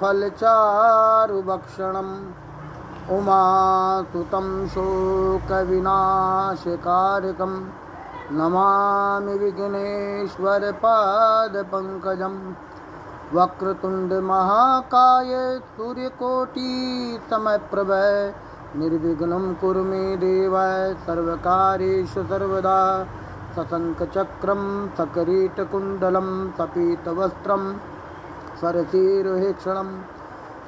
फलचारुभक्षणम् उमासुतं शोकविनाशकारकं नमामि विघ्नेश्वरपादपङ्कजं। वक्रतुण्डमहाकाय सूर्यकोटिसमप्रभ निर्विघ्नं कुरु मे देव सर्वकार्येषु सर्वदा। सशङ्खचक्रं सकरीटकुण्डलं सपीतवस्त्रं सरसीरुहेक्षणं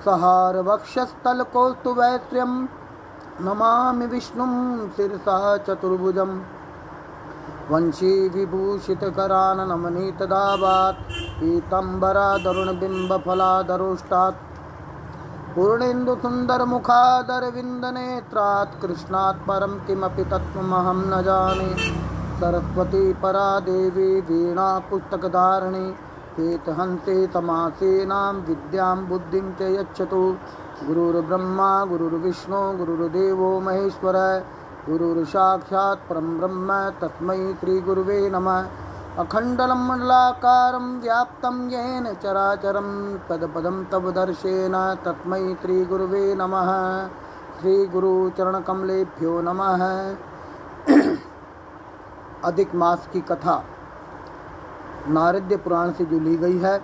सहारवक्षस्थलकौस्तुभैत्र्यं नमामि विष्णुं शिरसा चतुर्भुजं। वंशीविभूषितकराननमनीतदावात् पीताम्बरादरुणबिम्बफलादरोष्टात् पूर्णेन्दुसुन्दरमुखादरविन्दनेत्रात् कृष्णात् परं किमपि तत्त्वमहं न जाने। सरस्वती परा देवी वीणा पुस्तकधारिणी हेतहन्ते समासेनां विद्यां बुद्धिं च यच्छतु। गुरुर्ब्रह्मा गुरुर्विष्णु गुरुर्देवो महेश्वर गुरुर्साक्षात् परं ब्रह्म तस्मै श्रीगुरुवे नमः। अखण्डमण्डलाकारं व्याप्तं येन चराचरं तत्पदं तव दर्शेन तस्मै श्रीगुरुवे नमः। श्रीगुरुचरणकमलेभ्यो नमः। अधिक मास की कथा नारद पुराण से जो ली गई है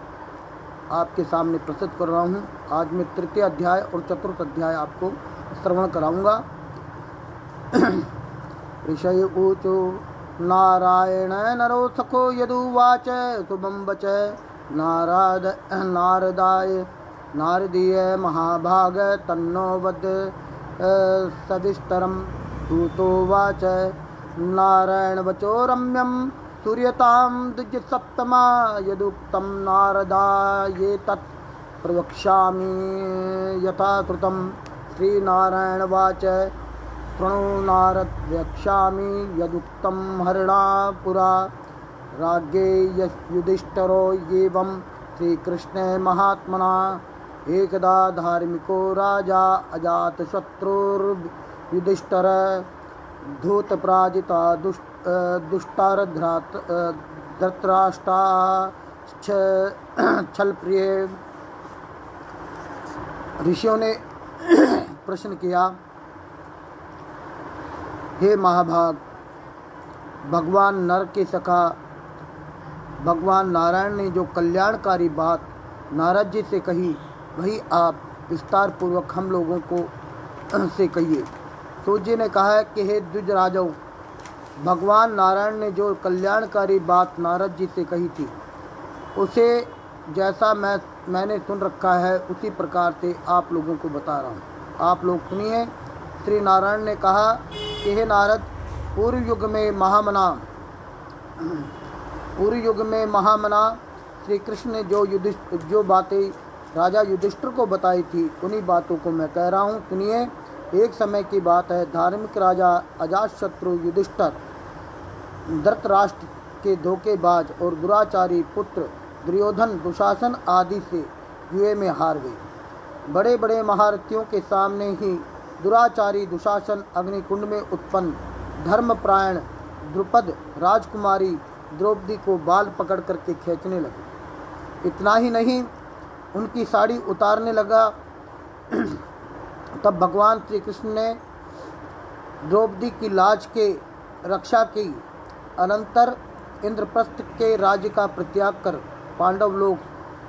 आपके सामने प्रस्तुत कर रहा हूँ। आज मैं तृतीय अध्याय और चतुर्थ अध्याय आपको श्रवण कराऊंगा। ऋषय ऊचो नारायण नरो सखो यदुवाच शुभं वच नारदाय नारदीय महाभाग तन्नो वद सविस्तरं सूतोवाच नारायण वचो रम्यं सूर्यतां द्विजसप्तमा यदुक्तं नारदाये तत् प्रवक्ष्यामि यथा श्रुतं। श्रीनारायणवाच शृणु नारद वक्ष्यामि यदुक्तं हरिणा पुरा राज्ञे युधिष्ठिरो एवं श्रीकृष्णे महात्मना। एकदा धार्मिको राजा अजातशत्रुर्युधिष्ठिर धूतपराजिता धृतराष्ट्रा छलप्रिय। ऋषियों ने प्रश्न किया, हे महाभाग, भगवान नर के सखा भगवान नारायण ने जो कल्याणकारी बात नारद जी से कही वही आप विस्तार पूर्वक हम लोगों को से कहिए। सूर्य ने कहा कि हे द्विजराजों, भगवान नारायण ने जो कल्याणकारी बात नारद जी से कही थी उसे जैसा मैंने सुन रखा है उसी प्रकार से आप लोगों को बता रहा हूँ। आप लोग सुनिए। श्री नारायण ने कहा कि हे नारद, पूर्व युग में महामना श्री कृष्ण ने जो बातें राजा युधिष्ठिर को बताई थी उन्हीं बातों को मैं कह रहा हूँ। सुनिए। एक समय की बात है, धार्मिक राजा अजातशत्रु युधिष्ठिर धृतराष्ट्र के धोखेबाज और दुराचारी पुत्र दुर्योधन दुशासन आदि से जुए में हार गए। बड़े बड़े महारथियों के सामने ही दुराचारी दुशासन अग्निकुंड में उत्पन्न धर्मपरायण द्रुपद राजकुमारी द्रौपदी को बाल पकड़ करके खींचने लगे। इतना ही नहीं, उनकी साड़ी उतारने लगा। तब भगवान श्री कृष्ण ने द्रौपदी की लाज के रक्षा की। अनंतर इंद्रप्रस्थ के राज्य का परित्याग कर पांडव लोग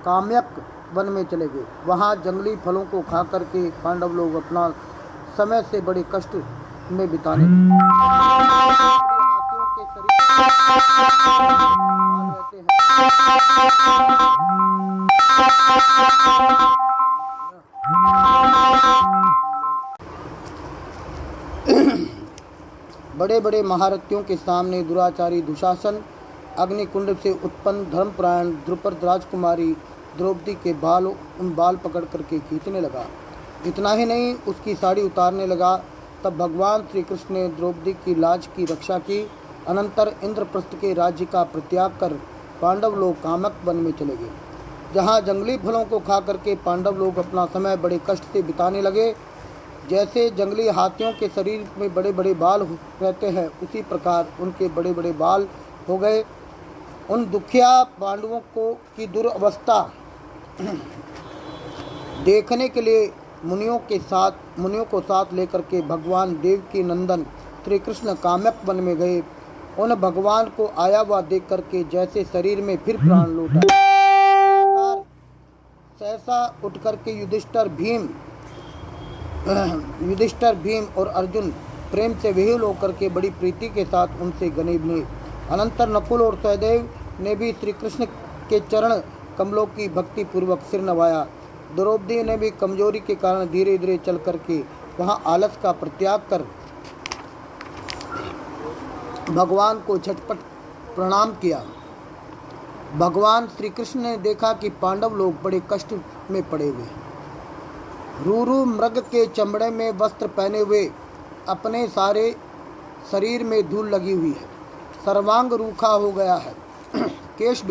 काम्यक वन में चले गए। वहाँ जंगली फलों को खा करके पांडव लोग अपना समय से बड़े कष्ट में बिताने लगे। हाथियों के शरीर रहते हैं। बड़े बड़े महारथियों के सामने दुराचारी दुशासन अग्निकुंड से उत्पन्न धर्मपरायण द्रुपद राजकुमारी द्रौपदी के बाल पकड़ करके खींचने लगा। इतना ही नहीं, उसकी साड़ी उतारने लगा। तब भगवान श्री कृष्ण ने द्रौपदी की लाज की रक्षा की। अनंतर इंद्रप्रस्थ के राज्य का परित्याग कर पांडव लोग कामक वन में चले गए, जहाँ जंगली फलों को खा करके पांडव लोग अपना समय बड़े कष्ट से बिताने लगे। जैसे जंगली हाथियों के शरीर में बड़े बड़े बाल रहते हैं उसी प्रकार उनके बड़े बड़े बाल हो गए। उन दुखिया पांडवों को की दुर्अवस्था देखने के लिए मुनियों को साथ लेकर के भगवान देवकी नंदन श्री कृष्ण काम्यक वन में गए। उन भगवान को आया हुआ देख करके जैसे शरीर में फिर प्राण लौटा। सहसा उठ करके युधिष्ठिर भीम और अर्जुन प्रेम से विह्वल होकर के बड़ी प्रीति के साथ उनसे गले मिले। अनंतर नकुल और सहदेव ने भी श्री कृष्ण के चरण कमलों की भक्ति पूर्वक सिर नवाया। द्रौपदी ने भी कमजोरी के कारण धीरे धीरे चल करके वहां आलस का परित्याग कर भगवान को झटपट प्रणाम किया। भगवान श्री कृष्ण ने देखा कि पांडव लोग बड़े कष्ट में पड़े हुए, रूरू मृग के चमड़े में वस्त्र पहने हुए, अपने सारे शरीर में धूल लगी हुई है, सर्वांग रूखा हो गया है, केश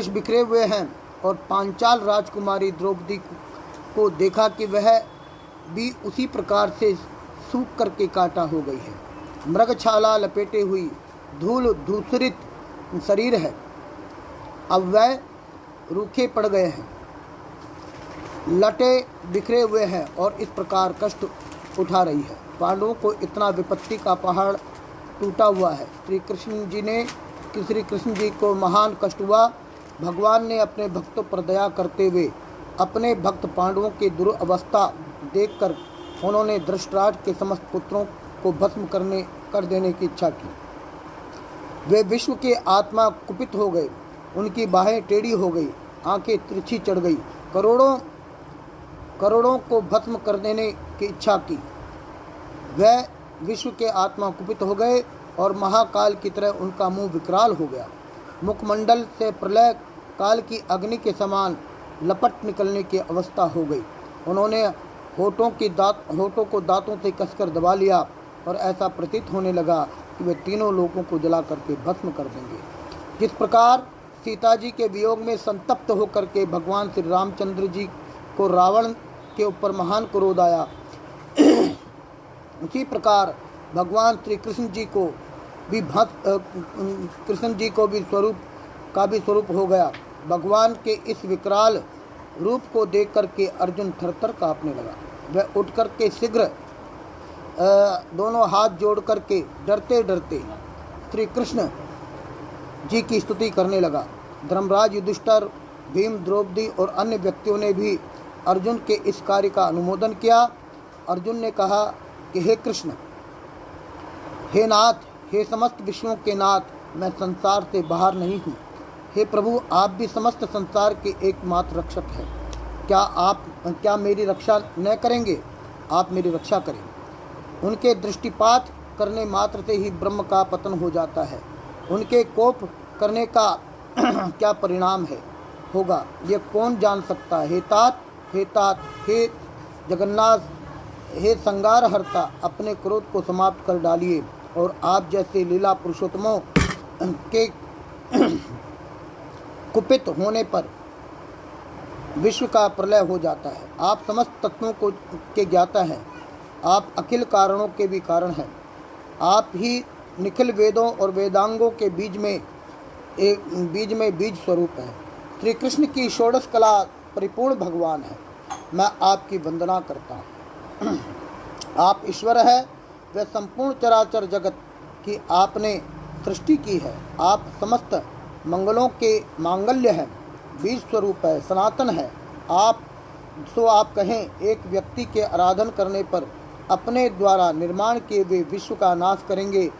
बिखरे हुए हैं। और पांचाल राजकुमारी द्रौपदी को देखा कि वह भी उसी प्रकार से सूख करके काटा हो गई है। मृगछाला लपेटे हुई धूल धूसरित शरीर है, अब वह रूखे पड़ गए हैं, लटे बिखरे हुए हैं और इस प्रकार कष्ट उठा रही है। पांडवों को इतना विपत्ति का पहाड़ टूटा हुआ है। श्री कृष्ण जी को महान कष्ट हुआ। भगवान ने अपने भक्तों पर दया करते हुए अपने भक्त पांडवों की दुरवस्था देखकर उन्होंने धृतराष्ट्र के समस्त पुत्रों को भस्म कर देने की इच्छा की। वे विश्व के आत्मा कुपित हो गए, उनकी बाहें टेढ़ी हो गई, आंखें तिरछी चढ़ गई, करोड़ों को भस्म कर देने की इच्छा की। वह विश्व के आत्मा कुपित हो गए और महाकाल की तरह उनका मुंह विकराल हो गया। मुखमंडल से प्रलय काल की अग्नि के समान लपट निकलने की अवस्था हो गई। उन्होंने होठों को दांतों से कसकर दबा लिया और ऐसा प्रतीत होने लगा कि वे तीनों लोगों को जला करके भस्म कर देंगे। जिस प्रकार सीता जी के वियोग में संतप्त होकर के भगवान श्री रामचंद्र जी को रावण के ऊपर महान क्रोध आया, उसी प्रकार भगवान श्री कृष्ण जी को भी स्वरूप हो गया। भगवान के इस विकराल रूप को देख करके अर्जुन थरथर कांपने लगा। वह उठ करके शीघ्र दोनों हाथ जोड़ करके डरते डरते श्री कृष्ण जी की स्तुति करने लगा। धर्मराज, युधिष्ठिर, भीम, द्रौपदी और अन्य व्यक्तियों ने भी अर्जुन के इस कार्य का अनुमोदन किया। अर्जुन ने कहा कि हे कृष्ण, हे नाथ, हे समस्त विश्वों के नाथ, मैं संसार से बाहर नहीं हूँ। हे प्रभु, आप भी समस्त संसार के एकमात्र रक्षक हैं। क्या मेरी रक्षा न करेंगे? आप मेरी रक्षा करें। उनके दृष्टिपात करने मात्र से ही ब्रह्म का पतन हो जाता है। उनके कोप करने का क्या परिणाम होगा, ये कौन जान सकता है। हे तात, हे जगन्नाथ, हे संगार हर्ता, अपने क्रोध को समाप्त कर डालिए और आप जैसे लीला पुरुषोत्तमों के कुपित होने पर विश्व का प्रलय हो जाता है। आप समस्त तत्वों के ज्ञाता हैं, आप अखिल कारणों के भी कारण हैं। आप ही निखिल वेदों और वेदांगों के बीज में बीज स्वरूप हैं। श्री कृष्ण की षोडश कला परिपूर्ण भगवान है। मैं आपकी वंदना करता हूँ। आप ईश्वर है, वह संपूर्ण चराचर जगत की आपने सृष्टि की है। आप समस्त मंगलों के मांगल्य हैं, बीज स्वरूप है, सनातन है। आप कहें, एक व्यक्ति के आराधन करने पर अपने द्वारा निर्माण किए हुए विश्व का नाश करेंगे।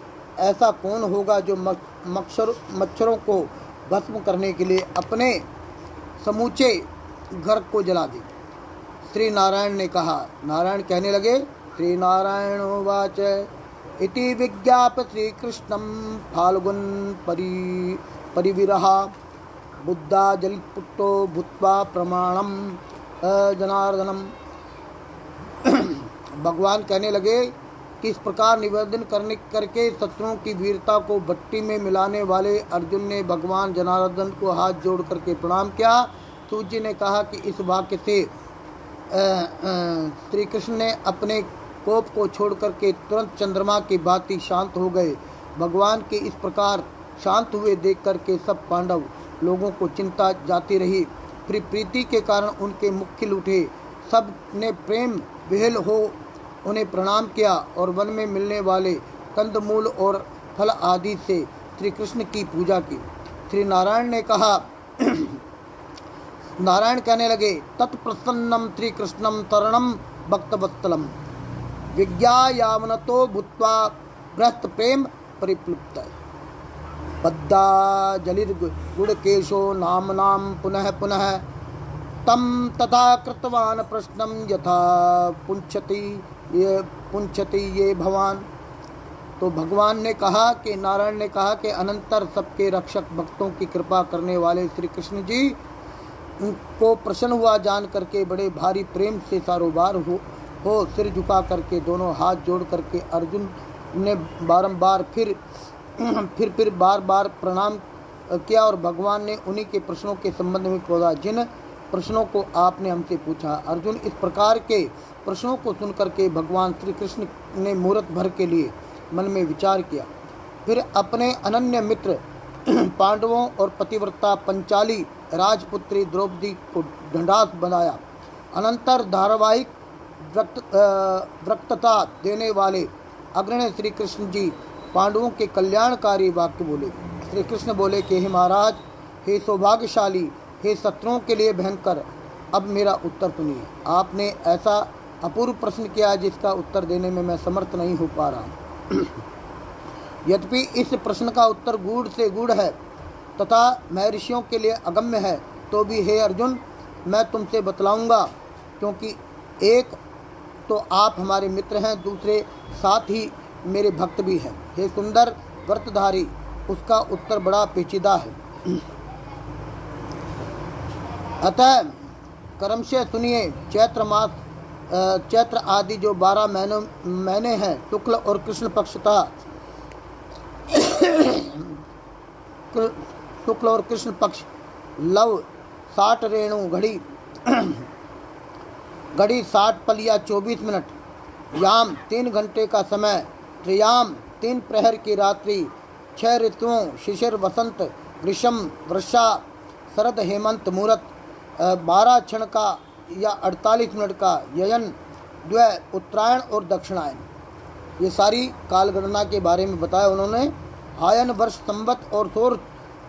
ऐसा कौन होगा जो मच्छरों को भस्म करने के लिए अपने समूचे घर को जला दे। श्री नारायण ने कहा। नारायण कहने लगे, श्री नारायण उवाच इति विज्ञाप श्री कृष्णं फाल्गुन परिविरहा बुद्धा जलितपुट्टो भूत्वा प्रमाणम जनार्दनम। भगवान कहने लगे कि इस प्रकार निवेदन करके शत्रुओं की वीरता को भट्टी में मिलाने वाले अर्जुन ने भगवान जनार्दन को हाथ जोड़ करके प्रणाम किया। सूत जी ने कहा कि इस वाक्य से श्री कृष्ण ने अपने कोप को छोड़ करके तुरंत चंद्रमा की भांति शांत हो गए। भगवान के इस प्रकार शांत हुए देख करके सब पांडव लोगों को चिंता जाती रही। फिर प्रीति के कारण उनके मुख खिल उठे। सब ने प्रेम विह्वल हो उन्हें प्रणाम किया और वन में मिलने वाले कंदमूल और फल आदि से श्री कृष्ण की पूजा की। श्री नारायण ने कहा नारायण कहने लगे, तत्प्रसन्नम श्री कृष्णम तरणम भक्तवत्सलम विज्ञायावनतो भूत्वा बृहत् प्रेम परिप्लुप्त बद्धा जलिर्गुडकेशो नाम पुनः पुनः तम तथा कृतवान प्रश्नम यथा पुंछति ये भगवान। तो भगवान ने कहा कि नारायण ने कहा कि अनंतर सबके रक्षक भक्तों की कृपा करने वाले श्री कृष्ण जी को प्रसन्न हुआ जान करके बड़े भारी प्रेम से सारोबार हो सिर झुका करके दोनों हाथ जोड़ करके अर्जुन ने बारंबार फिर बार प्रणाम किया और भगवान ने उन्हीं के प्रश्नों के संबंध में पूछा जिन प्रश्नों को आपने हमसे पूछा। अर्जुन इस प्रकार के प्रश्नों को सुनकर के भगवान श्री कृष्ण ने मुहूर्त भर के लिए मन में विचार किया। फिर अपने अनन्य मित्र पांडवों और पतिव्रता पंचाली राजपुत्री द्रौपदी को ढंढास बनाया। अनंतर धारावाहिक वक्तता देने वाले अग्रणी श्री कृष्ण जी पांडवों के कल्याणकारी वाक्य बोले। श्री कृष्ण बोले कि हे महाराज, हे सौभाग्यशाली, हे शत्रुओं के लिए भयंकर, अब मेरा उत्तर सुनिए। आपने ऐसा अपूर्व प्रश्न किया जिसका उत्तर देने में मैं समर्थ नहीं हो पा रहा। यद्यपि इस प्रश्न का उत्तर गूढ़ से गूढ़ है तथा महर्षियों के लिए अगम्य है, तो भी हे अर्जुन मैं तुमसे बतलाऊंगा, क्योंकि एक तो आप हमारे मित्र हैं, दूसरे साथ ही मेरे भक्त भी हैं। हे सुंदर व्रतधारी, उसका उत्तर बड़ा पेचीदा है। अतः क्रमशः सुनिए। चैत्र आदि जो 12 महीने हैं, शुक्ल और कृष्ण पक्ष था शुक्ल और कृष्ण पक्ष लव 60 रेणु घड़ी 60 पल या 24 मिनट, याम 3 घंटे का समय, त्रियाम 3 प्रहर की रात्रि, 6 ऋतुओं शिशिर वसंत ग्रीष्म वर्षा शरद हेमंत मुहूर्त, 12 क्षण का या 48 मिनट का ययन द्वय उत्तरायण और दक्षिणायन, ये सारी काल गणना के बारे में बताया उन्होंने। आयन वर्ष संवत और सौर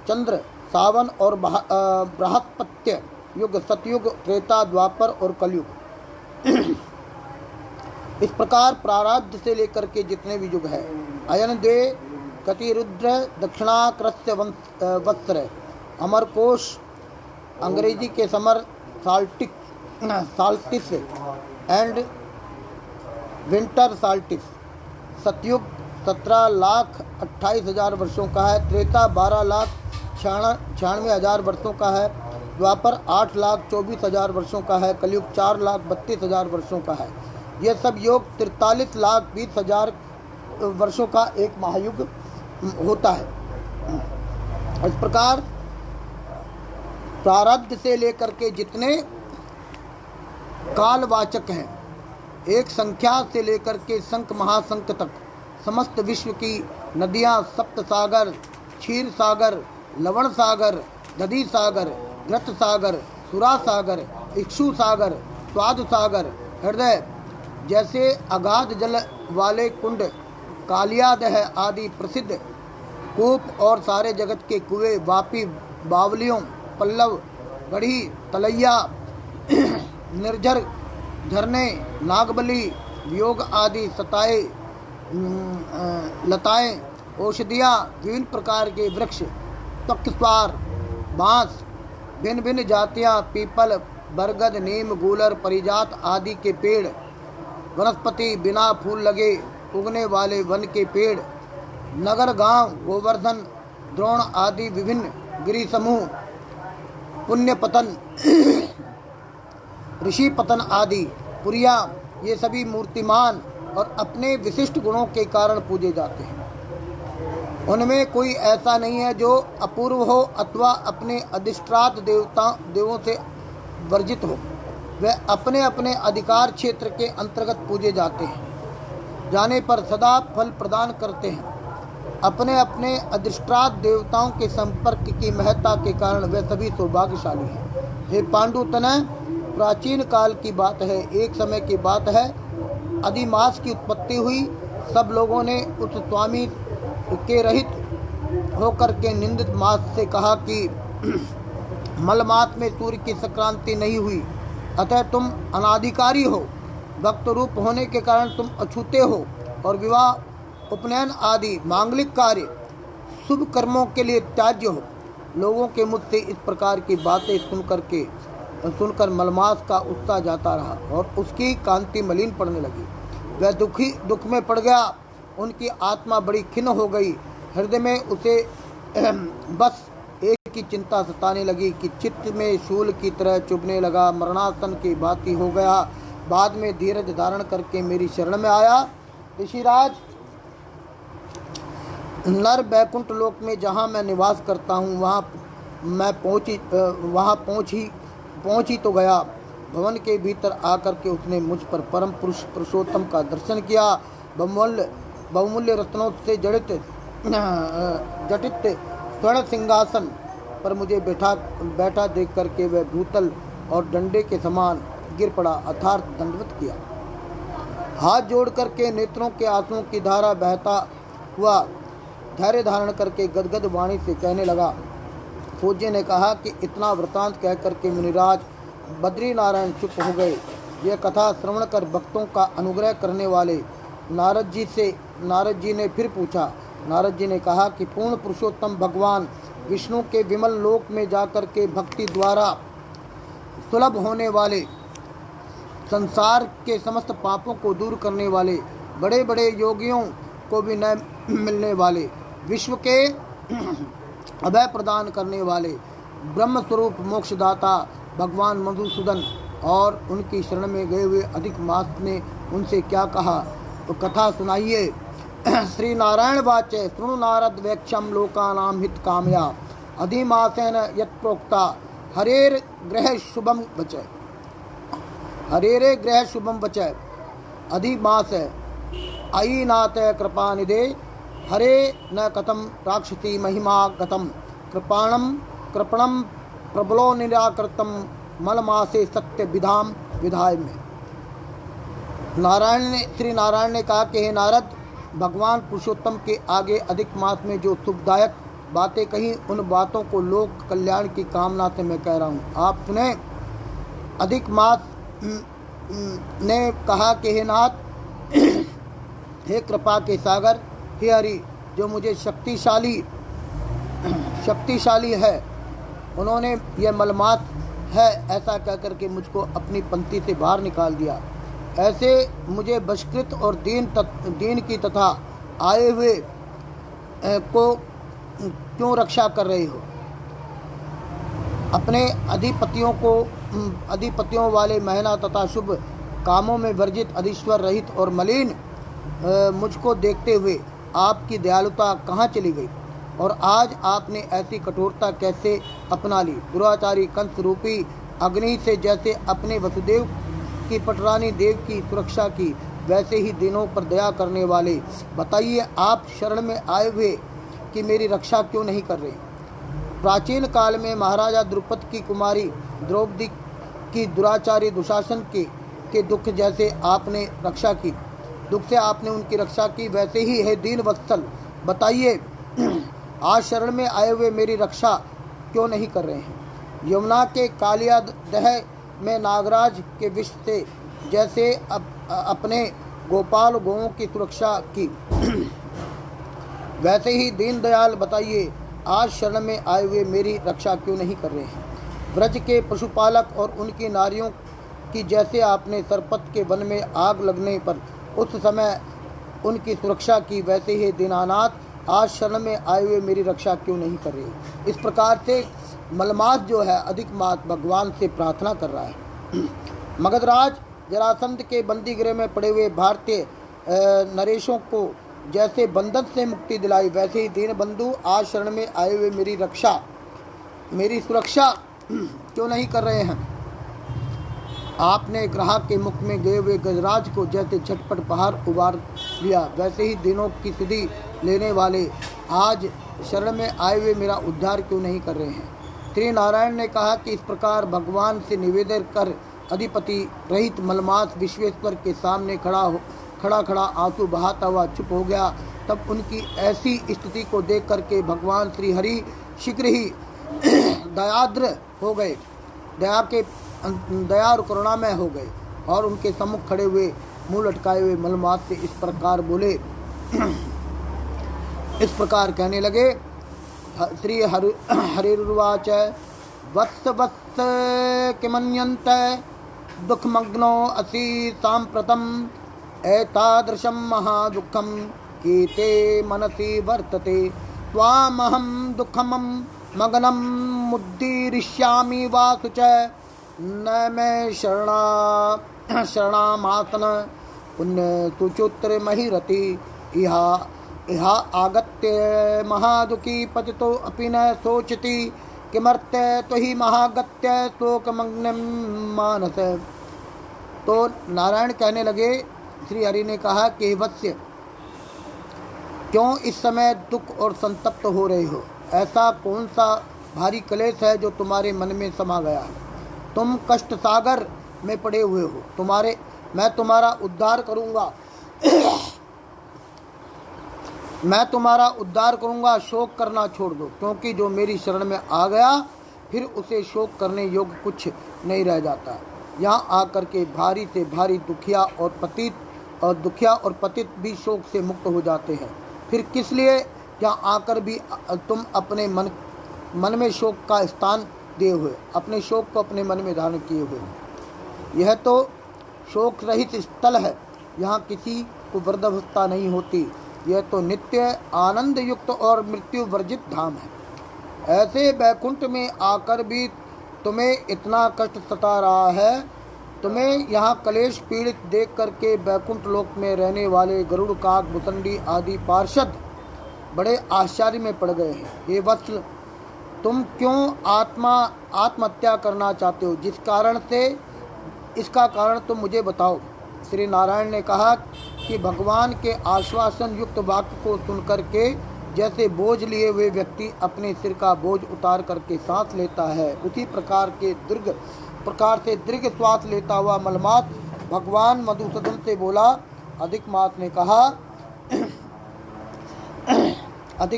चंद्र सावन और बृहस्पत्य युग, सतयुग, त्रेता, द्वापर और कलयुग। इस प्रकार प्रारब्ध से लेकर के जितने भी युग है। अयन द्वे कतिरुद्र दक्षिणाक्रस्य वत्सर, अमरकोश अंग्रेजी के समर साल्टिस एंड विंटर साल्टिस। सतयुग 17,28,000 वर्षों का है, त्रेता 12,96,000 वर्षों का है, द्वापर 8,24,000 वर्षों का है, कलयुग 4,32,000 वर्षों का है। यह सब योग 43,20,000 वर्षों का एक महायुग होता है। इस प्रकार प्रारब्ध से लेकर के जितने कालवाचक हैं, एक संख्या से लेकर के शंख महाशंख तक, समस्त विश्व की नदियाँ, सप्त सागर, क्षीर सागर, लवण सागर, दधी सागर, घृत सागर, सुरा सागर, इक्षु सागर, स्वाद सागर, हृदय जैसे अगाध जल वाले कुंड, कालियादह आदि प्रसिद्ध कूप और सारे जगत के कुएं, वापी, बावलियों, पल्लव, गढ़ी, तलैया, निर्झर झरने, नागबली, वियोग आदि सताए, लताएं, औषधियाँ, विभिन्न प्रकार के वृक्ष, तक्स्वार, बांस, भिन्न भिन्न जातियाँ, पीपल, बरगद, नीम, गूलर, परिजात आदि के पेड़, वनस्पति, बिना फूल लगे उगने वाले वन के पेड़, नगर, गांव, गोवर्धन, द्रोण आदि विभिन्न गिरि समूह, पुण्य पतन, ऋषि पतन आदि पुरिया, ये सभी मूर्तिमान और अपने विशिष्ट गुणों के कारण पूजे जाते हैं। उनमें कोई ऐसा नहीं है जो अपूर्व हो अथवा अपने अधिष्ठात देवों से वर्जित हो। वे अपने अपने अधिकार क्षेत्र के अंतर्गत पूजे जाते हैं, जाने पर सदा फल प्रदान करते हैं। अपने अपने अधिष्ठात देवताओं के संपर्क की महत्ता के कारण वे सभी सौभाग्यशाली हैं। हे पांडु तनय, प्राचीन काल की बात है, एक समय की बात है, अधिमास की उत्पत्ति हुई। सब लोगों ने उस स्वामी के रहित होकर के निंदित मास से कहा कि मलमास में सूर्य की संक्रांति नहीं हुई, अतः तुम अनाधिकारी हो। भक्त रूप होने के कारण तुम अछूते हो और विवाह, उपनयन आदि मांगलिक कार्य, शुभ कर्मों के लिए त्याज्य हो। लोगों के मुझ से इस प्रकार की बातें सुनकर मलमास का उत्साह जाता रहा और उसकी कांति मलिन पड़ने लगी। वह दुख में पड़ गया। उनकी आत्मा बड़ी खिन्न हो गई। हृदय में उसे बस एक ही चिंता सताने लगी कि चित्त में शूल की तरह चुभने लगा, मरणासन की भांति हो गया। बाद में धीरज धारण करके मेरी शरण में आया। ऋषिराज, नर बैकुंठ लोक में जहाँ मैं निवास करता हूँ वहाँ मैं पहुँच ही तो गया। भवन के भीतर आकर के उसने मुझ पर परम पुरुष पुरुषोत्तम का दर्शन किया। बहुमूल्य रत्नों से जटित स्वर्ण सिंहासन पर मुझे बैठा देख करके वह भूतल और डंडे के समान गिर पड़ा, अर्थात दंडवत किया। हाथ जोड़ करके नेत्रों के आंसुओं की धारा बहता हुआ धैर्य धारण करके गदगद वाणी से कहने लगा। पूज्य ने कहा कि इतना वृतांत कह करके मुनिराज बद्री नारायण चुप हो गए। यह कथा श्रवण कर भक्तों का अनुग्रह करने वाले नारद जी ने फिर पूछा। नारद जी ने कहा कि पूर्ण पुरुषोत्तम भगवान विष्णु के विमल लोक में जाकर के भक्ति द्वारा सुलभ होने वाले, संसार के समस्त पापों को दूर करने वाले, बड़े बड़े योगियों को भी न मिलने वाले, विश्व के अभय प्रदान करने वाले, ब्रह्म स्वरूप मोक्षदाता भगवान मधुसूदन और उनकी शरण में गए हुए अधिक मास ने उनसे क्या कहा, तो कथा सुनाइए। श्री नारायण वाचे शृणु नारद वैक्षम लोकानाम हित कामया अधिमासेन यत् प्रोक्ता हरेर ग्रह शुभम वचय। हरेरे ग्रह शुभम वचय अधिमास अयि नाथ कृपा निधे हरे न कथम राक्षसी महिमा गतम कृपणम प्रबलो निराकृतम मलमासे सत्य विधाम विधाय में। श्री नारायण ने कहा कि हे नारद, भगवान पुरुषोत्तम के आगे अधिक मास में जो सुखदायक बातें कही, उन बातों को लोक कल्याण की कामना से मैं कह रहा हूँ। आप सुने। अधिक मास ने कहा कि हे नाथ, हे कृपा के सागर, हे हरि, जो मुझे शक्तिशाली है, उन्होंने यह मलमास है ऐसा कहकर के मुझको अपनी पंक्ति से बाहर निकाल दिया। ऐसे मुझे बहिष्कृत और दीन की तथा आए हुए को क्यों रक्षा कर रहे हो? अपने अधिपतियों वाले महना तथा शुभ कामों में वर्जित, अधीश्वर रहित और मलिन मुझको देखते हुए आपकी दयालुता कहाँ चली गई? और आज आपने ऐसी कठोरता कैसे अपना ली? दुराचारी कंस रूपी अग्नि से जैसे अपने वसुदेव की पटरानी देव की सुरक्षा की, वैसे ही दिनों पर दया करने वाले, बताइए आप शरण में आए हुए कि मेरी रक्षा क्यों नहीं कर रहे? प्राचीन काल में महाराजा द्रुपद की कुमारी द्रौपदी की दुराचारी दुशासन के दुख जैसे आपने रक्षा की, दुख से आपने उनकी रक्षा की, वैसे ही है दीन वत्सल, बताइए आज शरण में आए हुए मेरी रक्षा क्यों नहीं कर रहे हैं? यमुना के कालिया दह में नागराज के विष से जैसे अपने गोपाल गौओं की सुरक्षा की, वैसे ही दीनदयाल, बताइए आज शरण में आए हुए मेरी रक्षा क्यों नहीं कर रहे हैं? ब्रज के पशुपालक और उनकी नारियों की जैसे आपने सरपत के वन में आग लगने पर उस समय उनकी सुरक्षा की, वैसे ही दीनानाथ आज शरण में आए हुए मेरी रक्षा क्यों नहीं कर रहे? इस प्रकार से मलमास जो है अधिक मास भगवान से प्रार्थना कर रहा है। मगधराज जरासंध के बंदी गृह में पड़े हुए भारतीय नरेशों को जैसे बंधन से मुक्ति दिलाई, वैसे ही दीन बंधु आज शरण में आए हुए मेरी सुरक्षा क्यों नहीं कर रहे हैं? आपने ग्राहक के मुख में गए हुए गजराज को जैसे झटपट बाहर उबार लिया, वैसे ही दिनों की सुधि लेने वाले आज शरण में आए हुए मेरा उद्धार क्यों नहीं कर रहे हैं? श्री नारायण ने कहा कि इस प्रकार भगवान से निवेदन कर अधिपति रहित मलमास विश्वेश्वर के सामने खड़ा आंसू बहाता हुआ चुप हो गया। तब उनकी ऐसी स्थिति को देख करके भगवान श्री हरि शीघ्र ही दयाद्र हो गए, दया और करुणामय हो गए और उनके सम्मुख खड़े हुए मुंह लटकाए हुए मलमास से इस प्रकार बोले, इस प्रकार कहने लगे। श्री हरिर्वाच वत्स वत्स किमन्यन्त दुःखमग्नो असि साम्प्रतम् एतादृशं महादुःखं कीते मनसि वर्तते त्वामहं दुःखमं मग्नं मुद्धीरिष्यामि वासु च न मे शरणामासन पुण्यसुचुत्र महिरति इहा आगत्य महादुखी पतितो अपि न शोचति किमर्थ त्वहि महागत्य शोकमग्नं मानस। तो नारायण कहने लगे, श्री हरि ने कहा कि वत्स्य, क्यों इस समय दुख और संतप्त हो रहे हो? ऐसा कौन सा भारी क्लेश है जो तुम्हारे मन में समा गया है? तुम कष्ट सागर में पड़े हुए हो। मैं तुम्हारा उद्धार करूंगा मैं तुम्हारा उद्धार करूंगा, शोक करना छोड़ दो, क्योंकि जो मेरी शरण में आ गया फिर उसे शोक करने योग्य कुछ नहीं रह जाता। यहाँ आकर के भारी से भारी दुखिया और पतित भी शोक से मुक्त हो जाते हैं। फिर किस लिए यहाँ आकर भी तुम अपने मन में शोक का स्थान दिए हुए, अपने शोक को अपने मन में धारण किए हुए। यह तो शोक रहित स्थल है, यहाँ किसी को वृद्धावस्था नहीं होती। यह तो नित्य आनंद युक्त और मृत्यु वर्जित धाम है। ऐसे बैकुंठ में आकर भी तुम्हें इतना कष्ट सता रहा है। तुम्हें यहाँ क्लेश पीड़ित देख करके बैकुंठ लोक में रहने वाले गरुड़, काक, भुसंडी आदि पार्षद बड़े आश्चर्य में पड़ गए हैं। हे वत्स, तुम क्यों आत्महत्या करना चाहते हो? जिस कारण से इसका कारण तुम मुझे बताओ। श्री नारायण ने कहा कि भगवान के आश्वासन युक्त वाक्य को सुनकर के जैसे बोझ लिए हुए व्यक्ति अपने सिर का बोझ उतार करके सांस लेता है, उसी प्रकार से दीर्घ श्वास लेता हुआ मलमास भगवान मधुसूदन से बोला। अधिक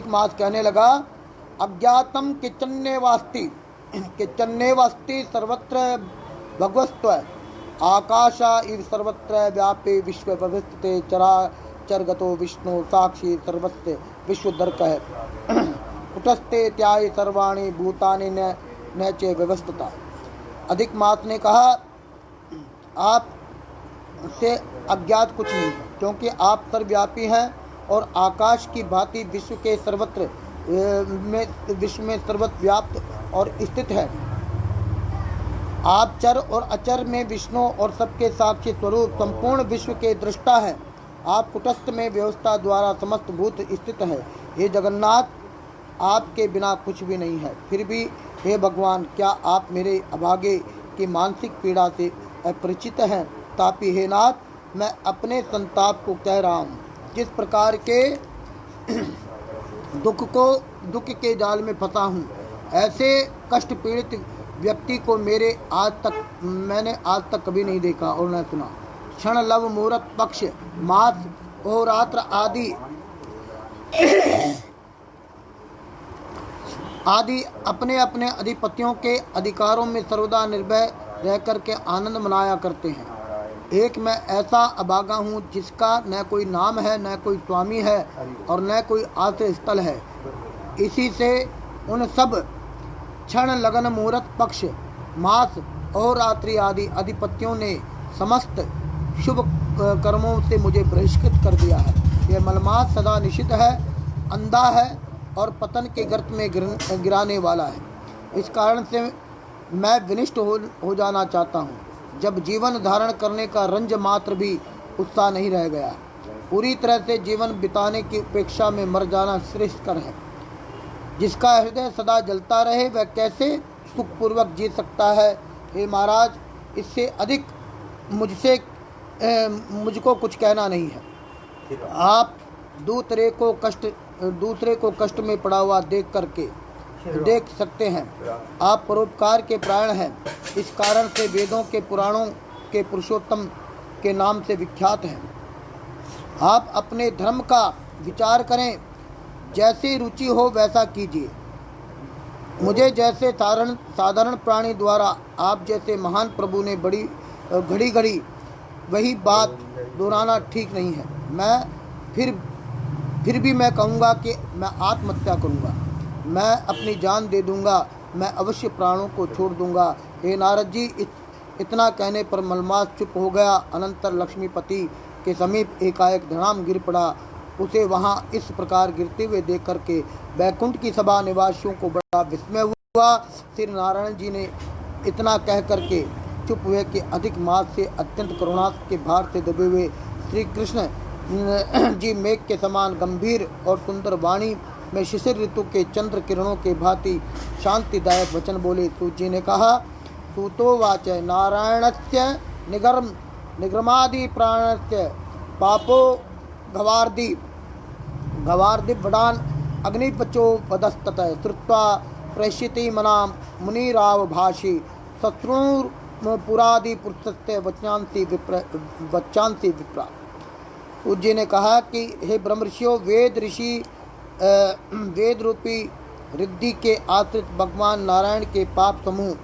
मास कहने लगा, अज्ञातम किचन्नेवास्ति सर्वत्र भगवस्त्व आकाशा इव सर्वत्र व्यापे विश्व व्यवस्थिते चराचरगतो विष्णु साक्षी सर्वस्य विश्वदर्कः कुटस्थे त्याय सर्वाणि भूतानि न च व्यवस्थिता। अधिक मास ने कहा, आप से अज्ञात कुछ नहीं है, क्योंकि आप सर्वव्यापी हैं और आकाश की भांति विश्व में सर्वत्र व्याप्त और स्थित है। आप चर और अचर में विष्णु और सबके साक्षी स्वरूप संपूर्ण विश्व के दृष्टा हैं। आप कुटस्थ में व्यवस्था द्वारा समस्त भूत स्थित है। हे जगन्नाथ, आपके बिना कुछ भी नहीं है। फिर भी हे भगवान, क्या आप मेरे अभागे की मानसिक पीड़ा से अपरिचित हैं? तापी हे नाथ, मैं अपने संताप को कह रहा हूँ। जिस प्रकार के दुख के जाल में फंसा हूँ, ऐसे कष्ट पीड़ित व्यक्ति को मैंने आज तक कभी नहीं देखा और न सुना। क्षण, लव, मुहूर्त, पक्ष, मास, अहोरात्र आदि अपने अपने अधिपतियों के अधिकारों में सर्वदा निर्भय रह करके आनंद मनाया करते हैं। एक मैं ऐसा अभागा हूँ जिसका न कोई नाम है, न कोई स्वामी है और न कोई आश्रय स्थल है। इसी से उन सब क्षण, लगन, मुहूर्त, पक्ष, मास और रात्रि आदि अधिपतियों ने समस्त शुभ कर्मों से मुझे बहिष्कृत कर दिया है। यह मलमास सदा निषिद्ध है, अंधा है और पतन के गर्त में गिराने वाला है। इस कारण से मैं विनिष्ट हो जाना चाहता हूँ। जब जीवन धारण करने का रंज मात्र भी उत्साह नहीं रह गया, पूरी तरह से जीवन बिताने की अपेक्षा में मर जाना श्रेष्ठकर है। जिसका हृदय सदा जलता रहे वह कैसे सुखपूर्वक जी सकता है? हे महाराज, इससे अधिक मुझको कुछ कहना नहीं है। आप दूसरे को कष्ट में पड़ा हुआ देख करके देख सकते हैं। आप परोपकार के प्राण हैं, इस कारण से वेदों के पुराणों के पुरुषोत्तम के नाम से विख्यात हैं। आप अपने धर्म का विचार करें, जैसी रुचि हो वैसा कीजिए। मुझे जैसे साधारण प्राणी द्वारा आप जैसे महान प्रभु ने बड़ी घड़ी घड़ी वही बात दोहराना ठीक नहीं है। मैं फिर भी मैं कहूँगा कि मैं आत्महत्या करूँगा, मैं अपनी जान दे दूँगा, मैं अवश्य प्राणों को छोड़ दूँगा। हे नारद जी, इतना कहने पर मलमास चुप हो गया। अनंतर लक्ष्मीपति के समीप एकाएक धड़ाम गिर पड़ा। उसे वहाँ इस प्रकार गिरते हुए देख करके बैकुंठ की सभा निवासियों को बड़ा विस्मय हुआ। फिर नारायण जी ने इतना कह करके चुप हुए कि अधिक मास से अत्यंत करुणा के भार से दबे हुए श्री कृष्ण जी मेघ के समान गंभीर और सुंदर वाणी में शिशिर ऋतु के चंद्र किरणों के भांति शांतिदायक वचन बोले। सूत जी ने कहा, सूतो वाच नारायणस्य निगमादि प्राणस्य पापो गवार्दि वडान अग्निपचो वदस्तत श्रुत्वा प्रेषिति मना मुनिराव भाषी शत्रुपुरादि पुरुषस्य वचांसी विप्रा। सूत जी ने कहा कि हे ब्रह्मर्षियों, वेद रूपी रिद्धि के आश्रित भगवान नारायण के पाप समूह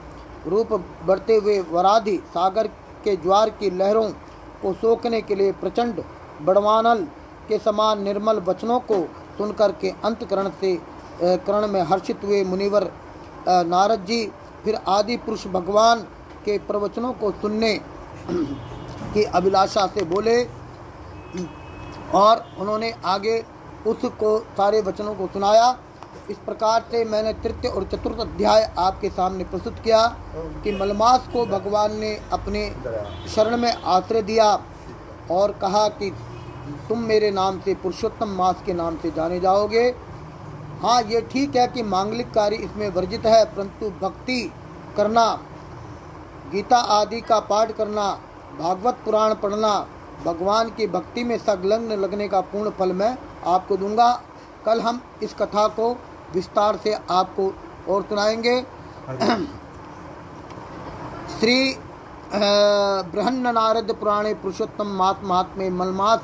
रूप बढ़ते हुए वराधि सागर के ज्वार की लहरों को सोखने के लिए प्रचंड बड़वानल के समान निर्मल वचनों को सुनकर के अंतकरण में हर्षित हुए मुनिवर नारद जी फिर आदि पुरुष भगवान के प्रवचनों को सुनने की अभिलाषा से बोले और उन्होंने आगे उसको सारे वचनों को सुनाया। इस प्रकार से मैंने तृतीय और चतुर्थ अध्याय आपके सामने प्रस्तुत किया कि मलमास को भगवान ने अपने शरण में आश्रय दिया और कहा कि तुम मेरे नाम से पुरुषोत्तम मास के नाम से जाने जाओगे। हाँ, ये ठीक है कि मांगलिक कार्य इसमें वर्जित है, परंतु भक्ति करना, गीता आदि का पाठ करना, भागवत पुराण पढ़ना, भगवान की भक्ति में संलग्न लगने का पूर्ण फल मैं आपको दूंगा। कल हम इस कथा को विस्तार से आपको और सुनाएंगे। श्री बृहन्न नारद पुराणे पुरुषोत्तम मास महात्म्ये मलमास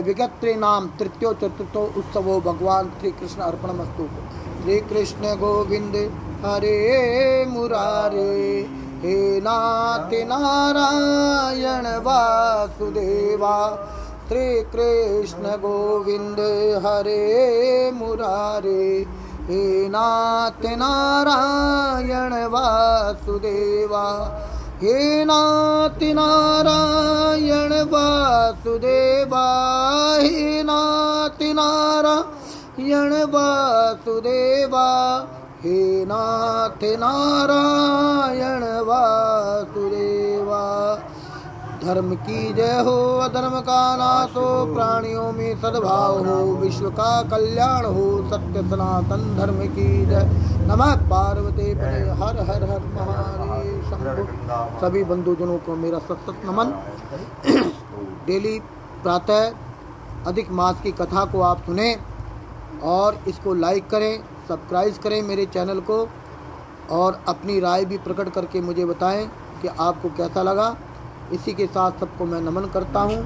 विगत्रे नाम तृतीयो चतुर्थो उत्सवो भगवान श्री कृष्ण अर्पणमस्तु। श्री कृष्ण गोविंद हरे मुरारे, हे नाथ नारायण वासुदेवा। श्री कृष्ण गोविंद हरे मुरारे, हे नाथ नारायण वासुदेवा। हे नाथ नारायण वासुदेवा, हे नाथ नारायण वासुदेवा, हे नाथ नारायण वासुदेवा। धर्म की जय हो, अधर्म का नाश हो, प्राणियों में सद्भाव हो, विश्व का कल्याण हो, सत्य सनातन धर्म की जय। नमः पार्वती पते, हर हर हर महादेव शंभो। सभी बंधुजनों को मेरा सतत नमन। डेली प्रातः अधिक मास की कथा को आप सुने और इसको लाइक करें, सब्सक्राइब करें मेरे चैनल को और अपनी राय भी प्रकट करके मुझे बताएं कि आपको कैसा लगा। इसी के साथ सबको मैं नमन करता हूँ।